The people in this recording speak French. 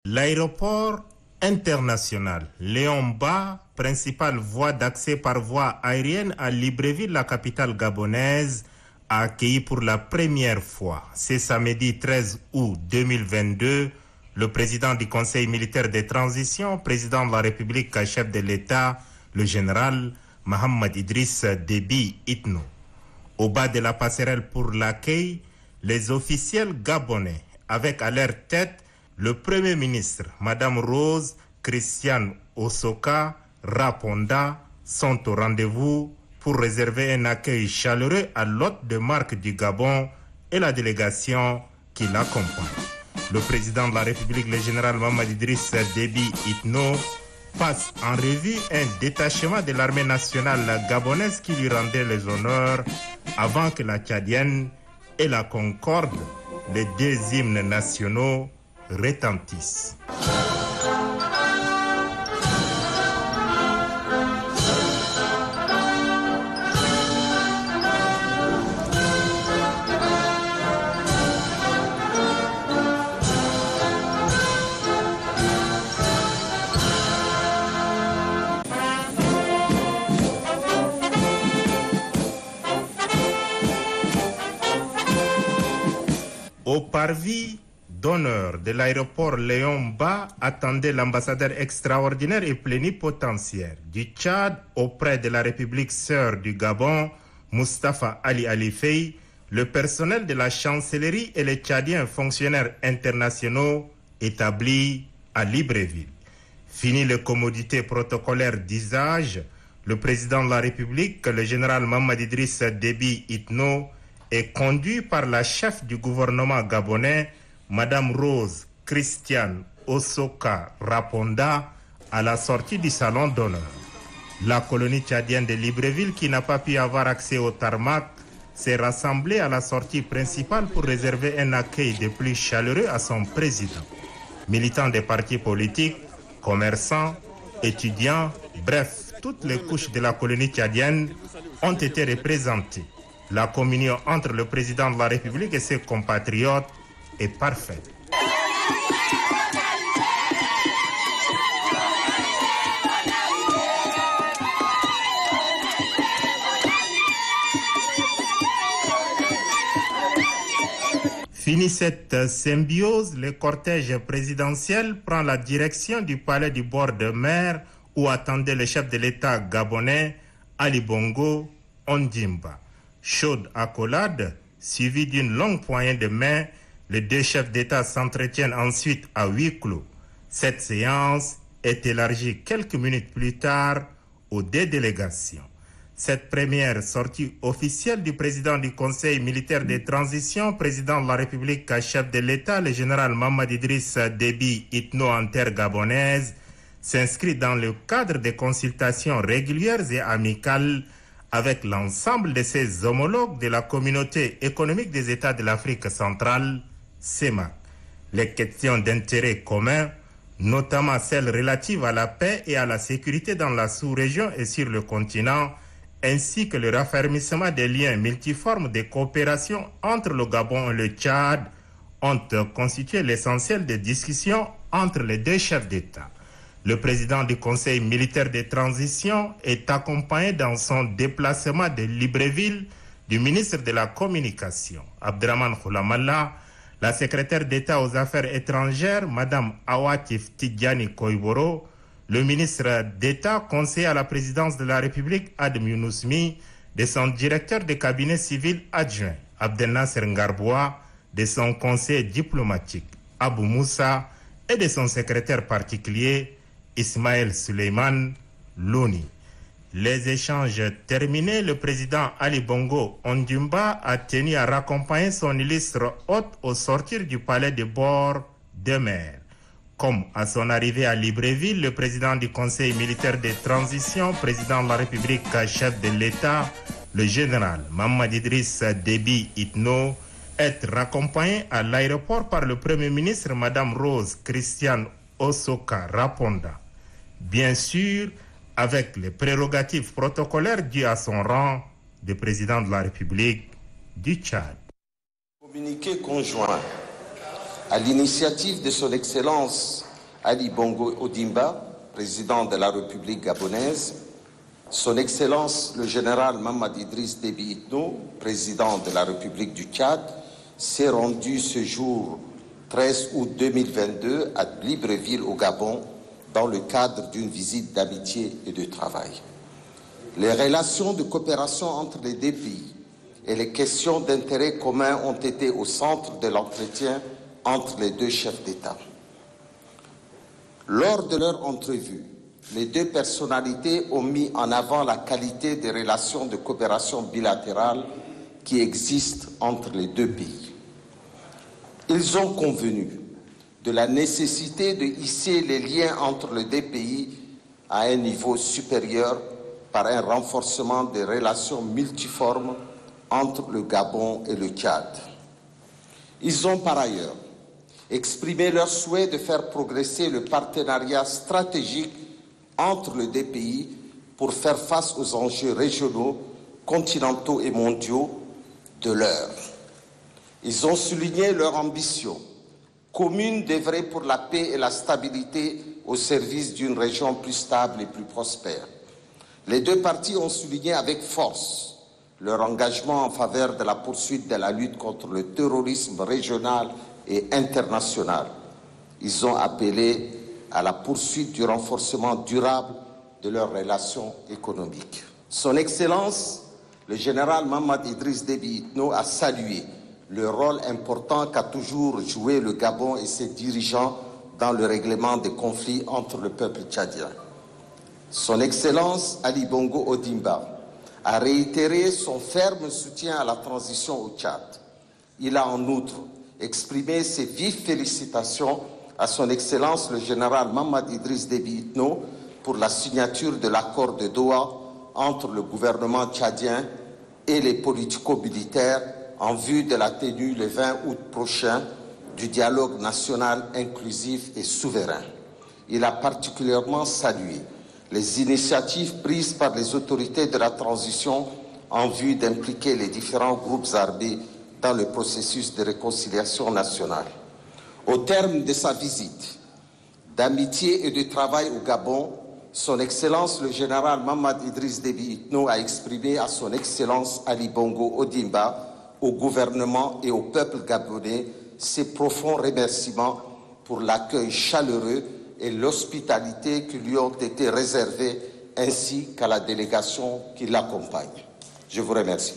L'aéroport international Léon Mba, principale voie d'accès par voie aérienne à Libreville, la capitale gabonaise, a accueilli pour la première fois, ce samedi 13 août 2022, le président du Conseil militaire de transition, président de la République, chef de l'État, le général Mohamed Idriss Déby Itno. Au bas de la passerelle pour l'accueil, les officiels gabonais, avec à leur tête le Premier ministre, Madame Rose Christiane Osoka Raponda, sont au rendez-vous pour réserver un accueil chaleureux à l'hôte de marque du Gabon et la délégation qui l'accompagne. Le président de la République, le général Mohamed Idriss Déby Itno, passe en revue un détachement de l'armée nationale gabonaise qui lui rendait les honneurs avant que la Tchadienne et la Concorde, les deux hymnes nationaux, retentissent. Au parvis d'honneur de l'aéroport Léon Mba attendait l'ambassadeur extraordinaire et plénipotentiaire du Tchad auprès de la République sœur du Gabon, Mustafa Ali Alifei, le personnel de la chancellerie et les Tchadiens fonctionnaires internationaux établis à Libreville. Fini les commodités protocolaires d'usage, le président de la République, le général Mohamed Idriss Déby Itno, est conduit par la chef du gouvernement gabonais, Madame Rose Christiane Osoka Raponda, à la sortie du salon d'honneur. La colonie tchadienne de Libreville, qui n'a pas pu avoir accès au tarmac, s'est rassemblée à la sortie principale pour réserver un accueil de plus chaleureux à son président. Militants des partis politiques, commerçants, étudiants, bref, toutes les couches de la colonie tchadienne ont été représentées. La communion entre le président de la République et ses compatriotes est parfaite. Fini cette symbiose, le cortège présidentiel prend la direction du palais du bord de mer où attendait le chef de l'État gabonais, Ali Bongo Ondimba. Chaude accolade, suivie d'une longue poignée de main, les deux chefs d'État s'entretiennent ensuite à huis clos. Cette séance est élargie quelques minutes plus tard aux deux délégations. Cette première sortie officielle du président du Conseil militaire de transition, président de la République, chef de l'État, le général Mohamed Idriss Déby Itno en terre gabonaise, s'inscrit dans le cadre des consultations régulières et amicales avec l'ensemble de ses homologues de la communauté économique des États de l'Afrique centrale, CEMAC. Les questions d'intérêt commun, notamment celles relatives à la paix et à la sécurité dans la sous-région et sur le continent, ainsi que le raffermissement des liens multiformes de coopération entre le Gabon et le Tchad, ont constitué l'essentiel des discussions entre les deux chefs d'État. Le président du Conseil militaire de transition est accompagné dans son déplacement de Libreville du ministre de la Communication, Abdraman Khoulamalla, la secrétaire d'État aux Affaires étrangères, Madame Awatif Tidjani Koiboro, le ministre d'État conseiller à la présidence de la République, Adam Younous-Mi, de son directeur de cabinet civil adjoint, Abdel Nasser Ngarboua, de son conseiller diplomatique, Abou Moussa, et de son secrétaire particulier, Ismaël Suleiman Louni. Les échanges terminés, le président Ali Bongo Ondimba a tenu à raccompagner son illustre hôte au sortir du palais de bord de mer. Comme à son arrivée à Libreville, le président du Conseil militaire de transition, président de la République, chef de l'État, le général Mohamed Idriss Déby Itno, est raccompagné à l'aéroport par le Premier ministre, Madame Rose Christiane Osoka Raponda. Bien sûr, avec les prérogatives protocolaires dues à son rang de président de la République du Tchad. Communiqué conjoint à l'initiative de son Excellence Ali Bongo Ondimba, président de la République gabonaise, Son Excellence le général Mamadi Idriss Déby Itno, président de la République du Tchad, s'est rendu ce jour 13 août 2022 à Libreville au Gabon dans le cadre d'une visite d'amitié et de travail. Les relations de coopération entre les deux pays et les questions d'intérêt commun ont été au centre de l'entretien entre les deux chefs d'État. Lors de leur entrevue, les deux personnalités ont mis en avant la qualité des relations de coopération bilatérale qui existent entre les deux pays. Ils ont convenu de la nécessité de hisser les liens entre les deux pays à un niveau supérieur par un renforcement des relations multiformes entre le Gabon et le Tchad. Ils ont par ailleurs exprimé leur souhait de faire progresser le partenariat stratégique entre les deux pays pour faire face aux enjeux régionaux, continentaux et mondiaux de l'heure. Ils ont souligné leur ambition commune d'œuvrer pour la paix et la stabilité au service d'une région plus stable et plus prospère. Les deux parties ont souligné avec force leur engagement en faveur de la poursuite de la lutte contre le terrorisme régional et international. Ils ont appelé à la poursuite du renforcement durable de leurs relations économiques. Son Excellence, le général Mamadi Idriss Déby Itno, a salué le rôle important qu'a toujours joué le Gabon et ses dirigeants dans le règlement des conflits entre le peuple tchadien. Son Excellence Ali Bongo Ondimba a réitéré son ferme soutien à la transition au Tchad. Il a en outre exprimé ses vives félicitations à son Excellence le général Mamadi Idriss Déby Itno pour la signature de l'accord de Doha entre le gouvernement tchadien et les politico-militaires en vue de la tenue le 20 août prochain du dialogue national inclusif et souverain. Il a particulièrement salué les initiatives prises par les autorités de la transition en vue d'impliquer les différents groupes armés dans le processus de réconciliation nationale. Au terme de sa visite d'amitié et de travail au Gabon, Son Excellence le général Mamadi Idriss Déby Itno a exprimé à Son Excellence Ali Bongo Ondimba, au gouvernement et au peuple gabonais ses profonds remerciements pour l'accueil chaleureux et l'hospitalité qui lui ont été réservés, ainsi qu'à la délégation qui l'accompagne. Je vous remercie.